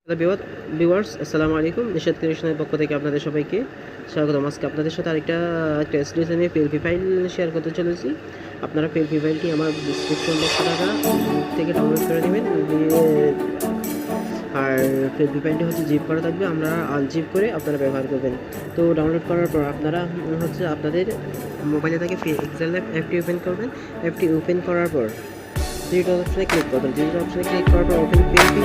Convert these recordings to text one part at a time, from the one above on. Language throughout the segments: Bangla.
হ্যালো ভিউয়ার্স, আসসালামু আলাইকুম। নিশাদ ক্রিয়েশনের পক্ষ থেকে আপনাদের সবাইকে স্বাগতম। আজকে আপনাদের সাথে আরেকটা টেক্সট ডিজাইনের পিএলপি ফাইল শেয়ার করতে চলেছি। আপনারা পিএলপি ফাইলটি আমার ডিসক্রিপশন বক্সে থাকা থেকে ডাউনলোড করে নেবেন। আর পিএলপি ফাইলটি হচ্ছে জিপ করা থাকবে, আমরা আনজিপ করে আপনারা ব্যবহার করবেন। তো ডাউনলোড করার পর আপনারা হচ্ছে আপনাদের মোবাইলে থেকে pixellab অ্যাপটি ওপেন করবেন। অ্যাপটি ওপেন করার পর ডিজিটাল অপশনে ক্লিক করবেন। ডিজিটাল অপশনে ক্লিক করার পর ওপেন পিএলপি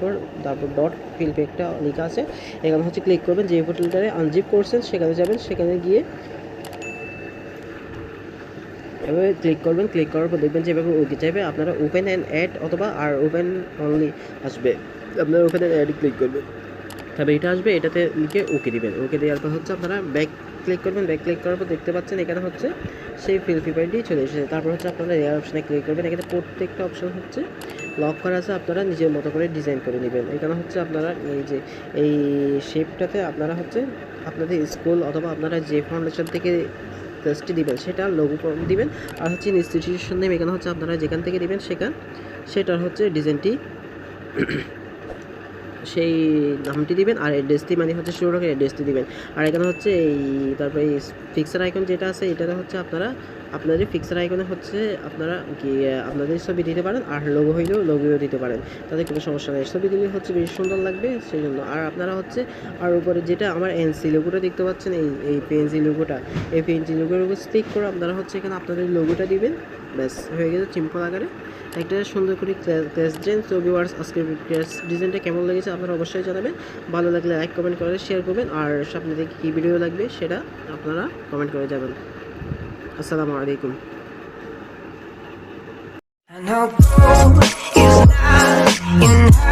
পর তারপর ডট পিএলপি একটা লেখা আছে, এখানে হচ্ছে ক্লিক করবেন। যে পোর্টালটারে আনজিপ করছেন সেখানে যাবেন, সেখানে গিয়ে এভাবে ক্লিক করবেন। ক্লিক করার পর দেখবেন যে এভাবে ওকে চাইবে, আপনারা ওপেন অ্যান্ড অ্যাড অথবা আর ওপেন অনলি আসবে, আপনারা ওপেন অ্যান্ড অ্যাড ক্লিক করবেন। তবে এটা আসবে, এটাতে লিখে ওকে দিবেন। ওকে দেওয়ার পর হচ্ছে আপনারা ব্যাক ক্লিক করবেন। ব্যাক ক্লিক করার পর দেখতে পাচ্ছেন এখানে হচ্ছে সেই পিএলপি ফাইলটি চলে এসেছে। তারপর হচ্ছে আপনারা লেয়ার অপশনে ক্লিক করবেন। এখানে প্রত্যেকটা অপশন হচ্ছে লক করা আছে, আপনারা নিজের মতো করে ডিজাইন করে নেবেন। এখানে হচ্ছে আপনারা এই যে এই শেপটাতে আপনারা হচ্ছে আপনাদের স্কুল অথবা আপনারা যে ফাউন্ডেশন থেকে টেস্টটি দিবেন সেটা লোগো দিবেন। আর হচ্ছে ইনস্টিটিউশন নেম, এখানে হচ্ছে আপনারা যেখান থেকে দিবেন সেটার হচ্ছে ডিজাইনটি সেই নামটি দিবেন। আর অ্যাড্রেসটি মানে হচ্ছে শুরু করে অ্যাড্রেসটি দিবেন। আর এখানে হচ্ছে এই তারপরে এই ফিক্সার আইকন যেটা আছে, এটাতে হচ্ছে আপনারা আপনাদের ফিক্সার আইকনে হচ্ছে আপনারা কি আপনাদের ছবি দিতে পারেন, আর লোগো হইলেও লোগোও দিতে পারেন, তাতে কোনো সমস্যা নেই। ছবি দিলে হচ্ছে বেশ সুন্দর লাগবে সেই জন্য। আর আপনারা হচ্ছে আর উপরে যেটা আমার এনসি লোগোটা দেখতে পাচ্ছেন, এই পিএনজি লোগোটা, এই পিএনজি লোগোর উপর ক্লিক করে আপনারা হচ্ছে এখানে আপনাদের লোগোটা দিবেন। ব্যাস হয়ে গেছে সিম্পল আকারে একটা সুন্দর করে ক্রেস্ট ডিজাইন। তো ভিউয়ার্স, আজকে ক্রেস্ট ডিজাইনটা কেমন লেগেছে আপনারা অবশ্যই জানাবেন। ভালো লাগলে লাইক কমেন্ট করে শেয়ার করবেন, আর আপনাদের কী ভিডিও লাগবে সেটা আপনারা কমেন্ট করে যাবেন। আসসালামু আলাইকুম। I know gold is not enough.